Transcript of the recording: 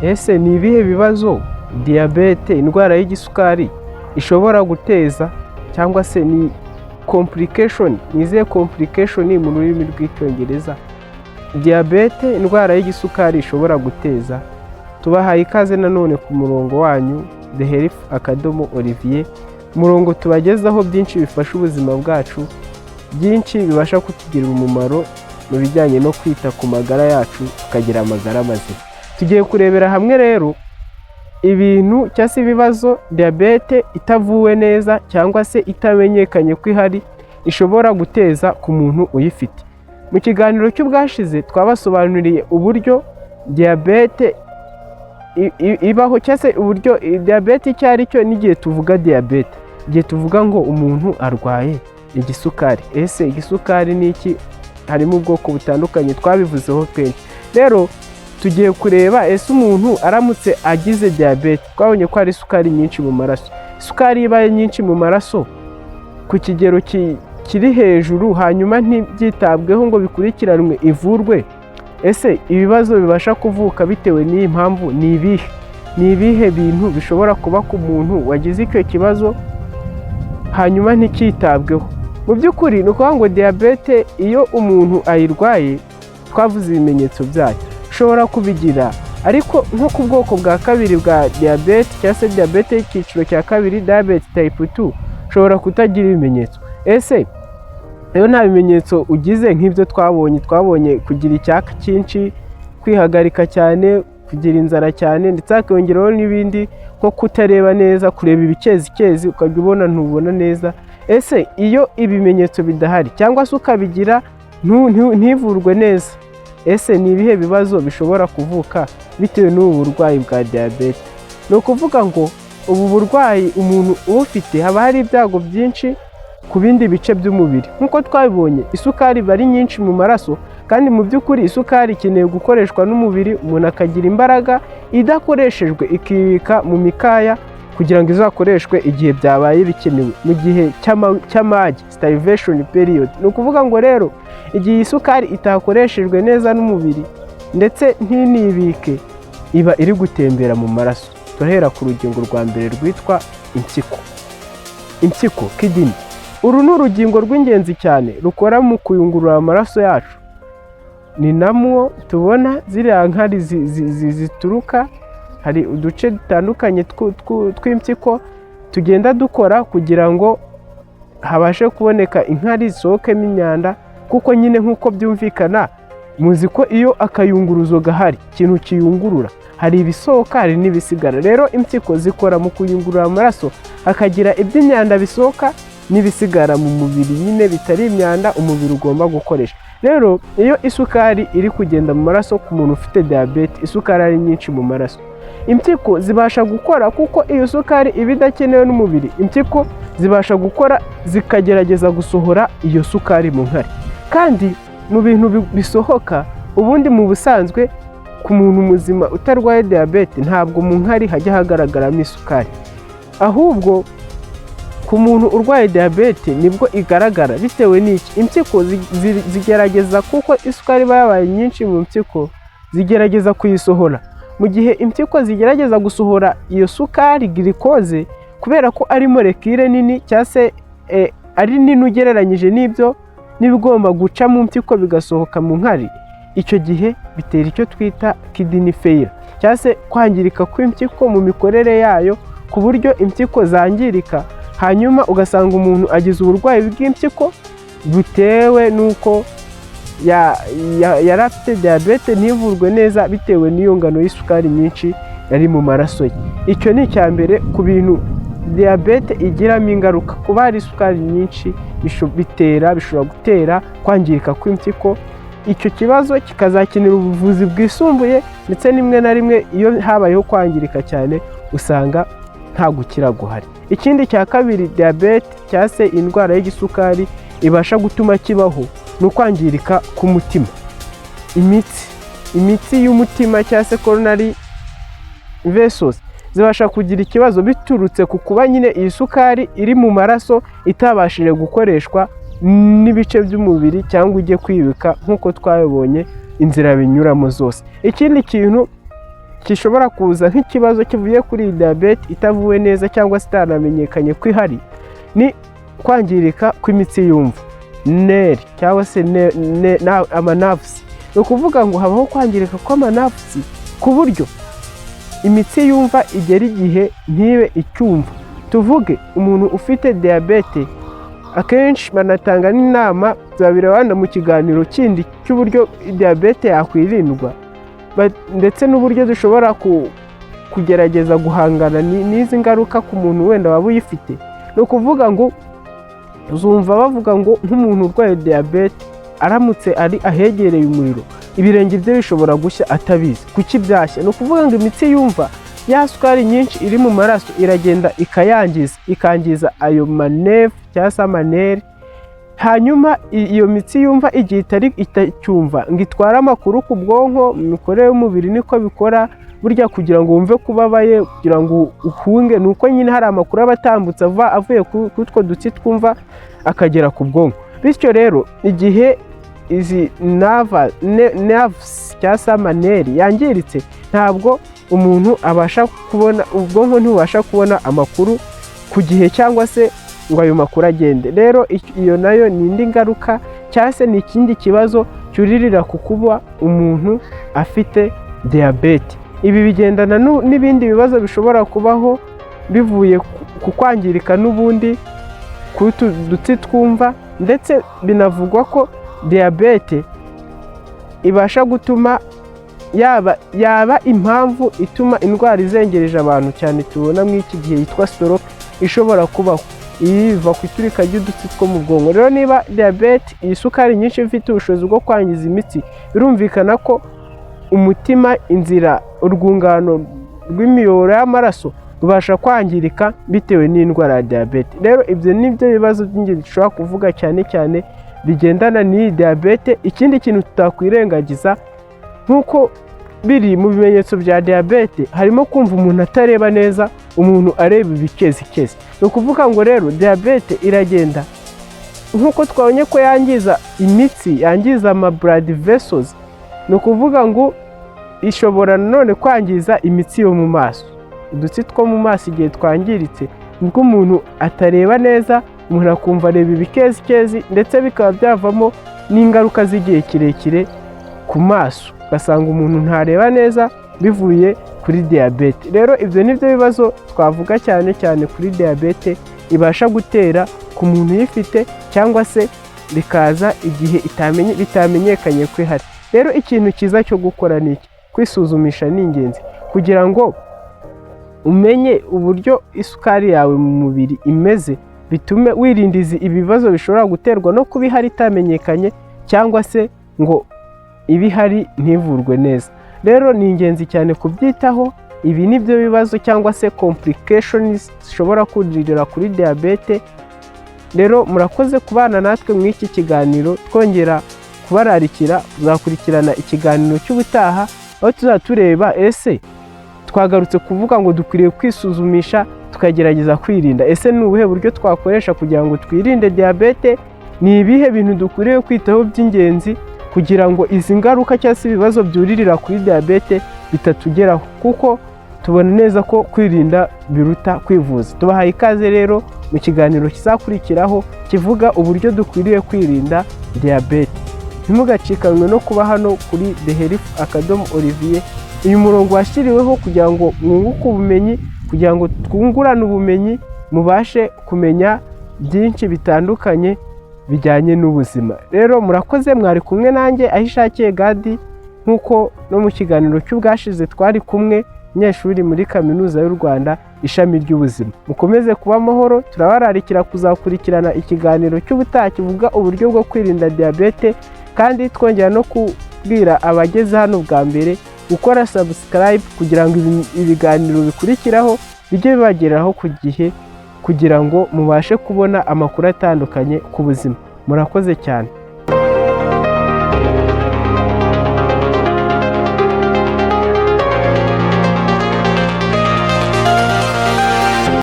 ese ni ibihe bibazo diyabete, indwara y'igisukari ishobora guteza, cyangwa se ni complication, ni izihe complication mu rurimi rw'icyongereza diyabete, indwara y'igisukari ishobora guteza? Tubahaye ikaze nanone ku murongo wanyu The Health Olivier, umurongo tubagezaho byinshi bifasha ubuzima bwacu, byinshi bibasha kutugirira umumaro mu bijyanye no kwita ku magara yacu tukagira amagara mazima. Tugiye kurebera hamwe rero ibintu cyangwa se ibibazo diyabete itavuwe neza cyangwa se itamenyekanye ko ihari ishobora guteza ku muntu uyifite. Mu kiganiro cy'ubwashize twabasobanuriye uburyo diyabete ibaho, cyangwa se uburyo diyabete icyo ari cyo n'igihe tuvuga diyabete, igihe tuvuga ngo umuntu arwaye igisukari. Ese igisukari ni iki? Harimo ubwoko butandukanye twabivuzeho kenshi. Rero tugiye kureba ese umuntu aramutse agize diyabete, twabonye ko hari isukari nyinshi mu maraso. Isukari ibaye nyinshi mu maraso ku kigero kiri hejuru, hanyuma ntibyitabweho ngo bikurikiranwe ivurwe, ese ibibazo bibasha kuvuka bitewe n'iyi mpamvu ni ibihe? Ni ibihe bintu bishobora kuba ku muntu wagize icyo kibazo hanyuma ntikitabweho? Mu by'ukuri ni ukuvuga ngo diyabete iyo umuntu ayirwaye, twavuze ibimenyetso byayo, ushobora kubigira ariko nko ku bwoko bwa kabiri bwa diyabete, cyangwa se diyabete y'icyiciro cya kabiri, diyabete type 2, ushobora kutagira ibimenyetso. Ese rero nta bimenyetso ugize nk'ibyo twabonye kugira icyaka cyinshi, kwihagarika cyane, kugira inzara cyane, ndetse hakiyongeraho n'ibindi nko kutareba neza, kureba ibikezi ukajya ubona ntubona neza. Ese iyo ibimenyetso bidahari cyangwa se ukabigira ntivurwe neza, ese ni ibihe bibazo bishobora kuvuka bitewe n'ubu burwayi bwa diyabete? Ni ukuvuga ngo ubu burwayi umuntu ufite haba hari ibyago byinshi ku bindi bice by'umubiri. Nk'uko twabibonye, isukari iba ari nyinshi mu maraso, kandi mu by'ukuri isukari ikeneye gukoreshwa n'umubiri, umuntu akagira imbaraga, idakoreshejwe ikibika mu mikaya kugira ngo izakoreshwe igihe byabaye bikenewe, mu gihe cy'amage, starvation period. Ni ukuvuga ngo rero igihe isukari itakoreshejwe neza n'umubiri ndetse ntinibike, iba iri gutembera mu maraso. Turahera ku rugingo rwa mbere rwitwa impyiko, kidney. Uru ni urugingo rw'ingenzi cyane rukora mu kuyungurura amaraso yacu. Ni namwo tubona ziriya nkari zituruka. Hari uduce dutandukanye tw'impyiko tugenda dukora kugira ngo habashe kuboneka inkari zisohokemo imyanda, kuko nyine nk'uko byumvikana, muzi ko iyo akayunguruzo gahari, ikintu kiyungurura, hari ibisohoka hari n'ibisigara. Rero impyiko zikora mu kuyungurura amaraso, hakagira iby'imyanda bisohoka n'ibisigara mu mubiri nyine bitari imyanda umubiri ugomba gukoresha. Rero iyo isukari iri kugenda mu maraso ku muntu ufite diyabete, isukari ari nyinshi mu maraso, impyiko zibasha gukora, kuko iyo sukari iba idakenewe n'umubiri, impyiko zibasha gukora zikagerageza gusohora iyo sukari mu nkari. Kandi mu bintu bisohoka, ubundi mu busanzwe ku muntu muzima utarwaye diyabete ntabwo mu nkari hajya hagaragaramo isukari, ahubwo ku muntu urwaye diyabete nibwo igaragara. Bitewe n'iki? Impyiko zigerageza, kuko isukari iba yabaye nyinshi mu mpyiko, zigerageza kuyisohora. Mu gihe impyiko zigerageza gusohora iyo sukari glucose, kubera ko ari molekile nini, cyangwa se ari nini ugereranyije n'ibigomba guca mu mpyiko bigasohoka mu nkari, icyo gihe bitera icyo twita kidney failure, cyangwa se kwangirika kw'impyiko mu mikorere yayo, ku buryo impyiko zangirika, hanyuma ugasanga umuntu agize uburwayi bw'impyiko butewe n'uko yari afite diyabete ntivurwe neza bitewe n'iyo ngano y'isukari nyinshi yari mu maraso ye. Icyo ni icya mbere ku bintu diyabete igiramo ingaruka. Kuba hari isukari nyinshi bishobora gutera kwangirika kw'impyiko. Icyo kibazo kikazakenera ubuvuzi bwisumbuye, ndetse rimwe na rimwe iyo habayeho kwangirika cyane usanga nta gukira guhari. Ikindi cya kabiri diyabete cyangwa se indwara y'igisukari ibasha gutuma kibaho ni ukwangirika k'umutima. Imitsi y'umutima cyangwa se coronary vessels zibasha kugira ikibazo biturutse ku kuba nyine iyi sukari iri mu maraso itabashije gukoreshwa n'ibice by'umubiri cyangwa ujye kwibika nk'uko twabibonye inzira binyuramo zose. Ikindi kintu gishobora kuza nk'ikibazo kivuye kuri iyi diyabete itavuwe neza cyangwa se itanamenyekanye ko ihari, ni kwangirika kw'imitsi yumva, neri cyangwa se amanavusi. Ni ukuvuga ngo habaho kwangirika kw'amanavusi ku buryo imitsi yumva igera igihe ntibe icyumva. Tuvuge umuntu ufite diyabete, akenshi banatanga n'inama zabirabana mu kiganiro kindi cy'uburyo diyabete yakwirindwa, ndetse n'uburyo dushobora kugerageza guhangana n'izi ngaruka ku muntu wenda waba uyifite. Ni ukuvuga ngo uzumva bavuga ngo nk'umuntu urwaye diyabete aramutse ari ahegereye umuriro, ibirenge bye bishobora gushya atabizi. Kuki byashya? Ni ukuvuga ngo imitsi yumva ya sukari nyinshi iri mu maraso iragenda ikangiza ayo manevu cyangwa se amaneri, hanyuma iyo mitsi yumva igihe itacyumva ngo itware amakuru ku bwonko, mu mikorere y'umubiri niko bikora burya, kugira ngo wumve kubabaye, kugira ngo uhunge, ni uko nyine hari amakuru aba atambutse avuye kuri utwo dutsi twumva akagera ku bwonko. Bityo rero igihe izi nerves cyangwa se amaneri yangiritse, ntabwo umuntu abasha kubona, ubwonko ntibubasha kubona amakuru ku gihe cyangwa se ngo ayo makuru agende. Rero iyo nayo ni indi ngaruka cyangwa se ni ikindi kibazo cyuririra ku kuba umuntu afite diyabete. Ibi bigendana n'ibindi bibazo bishobora kubaho bivuye ku kwangirika n'ubundi k'utu dutsi twumva, ndetse binavugwa ko diyabete ibasha gutuma yaba impamvu ituma indwara izengereje abantu cyane tubona muri iki gihe yitwa stroke ishobora kubaho. Iyi biva ku iturika ry'udutsi two mu bwonko. Rero niba diyabete, iyi sukari nyinshi ifite ubushobozi bwo kwangiza imitsi, birumvikana ko umutima, inzira, urwungano rw'imiyoboro y'amaraso rubasha kwangirika bitewe n'indwara ya diyabete. Rero ibyo ni byo bibazo by'ingenzi dushobora kuvuga cyane cyane bigendana n'iyi diyabete. Ikindi kintu tutakwirengagiza, nk'uko biri mu bimenyetso bya diyabete, harimo kumva umuntu atareba neza, umuntu areba ibikezikezi. Ni ukuvuga ngo rero diyabete iragenda, nk'uko twabonye ko yangiza imitsi, yangiza ama blood vessels, ni ukuvuga ngo ishobora nanone kwangiza imitsi yo mu maso. Udutsi two mu maso igihe twangiritse nibwo umuntu atareba neza, umuntu akumva areba ibikezikezi, ndetse bikaba byavamo n'ingaruka z'igihe kirekire ku maso, ugasanga umuntu ntareba neza bivuye kuri diyabete. Rero ibyo ni byo bibazo twavuga cyane cyane kuri diyabete ibasha gutera ku muntu uyifite, cyangwa se bikaza igihe bitamenyekanye ko ihari. Rero ikintu cyiza cyo gukora ni iki? Kwisuzumisha ni ingenzi kugira ngo umenye uburyo isukari yawe mu mubiri imeze, bitume wirinda ibibazo bishobora guterwa no kuba ihari itamenyekanye, cyangwa se ngo ibihari ntivurwe neza. Rero ni ingenzi cyane kubyitaho. Ibi ni byo bibazo cyangwa se complications zishobora kuririra kuri diyabete. Rero murakoze kubana natwe muri iki kiganiro, twongera kubararikira kuzakurikirana ikiganiro cy'ubutaha, aho tuzatureba ese twagarutse kuvuga ngo dukwiriye kwisuzumisha tukagerageza kwirinda. Ese ni ubuhe buryo twakoresha kugira ngo twirinde diyabete? Ni ibihe bintu dukwiriye kwitaho by'ingenzi kugira ngo izi ngaruka cyangwa se ibibazo byuririra kuri diyabete bitatugeraho? Kuko tubona neza ko kwirinda biruta kwivuza. Tubahaye ikaze rero mu kiganiro kizakurikiraho kivuga uburyo dukwiriye kwirinda diyabete. Ntimugacikanwe no kuba hano kuri The Health Academy Olivier. Uyu murongo washyiriweho kugira ngo mwunguke ubumenyi, kugira ngo twungurane ubumenyi, mubashe kumenya byinshi bitandukanye bijyanye n'ubuzima. Rero murakoze, mwari kumwe nanjye Ahishakiye Gadi, nk'uko no mu kiganiro cy'ubwashize twari kumwe, umunyeshuri muri Kaminuza y'u Rwanda ishami ry'ubuzima. Mukomeze kuba amahoro. Turabararikira kuzakurikirana ikiganiro cy'ubutaha kivuga uburyo bwo kwirinda diyabete, kandi twongera no kubwira abageze hano bwa mbere gukora subscribe kugira ngo ibiganiro bikurikiraho bijye bibageraho ku gihe, kugira ngo mubashe kubona amakuru atandukanye ku buzima. Murakoze cyane.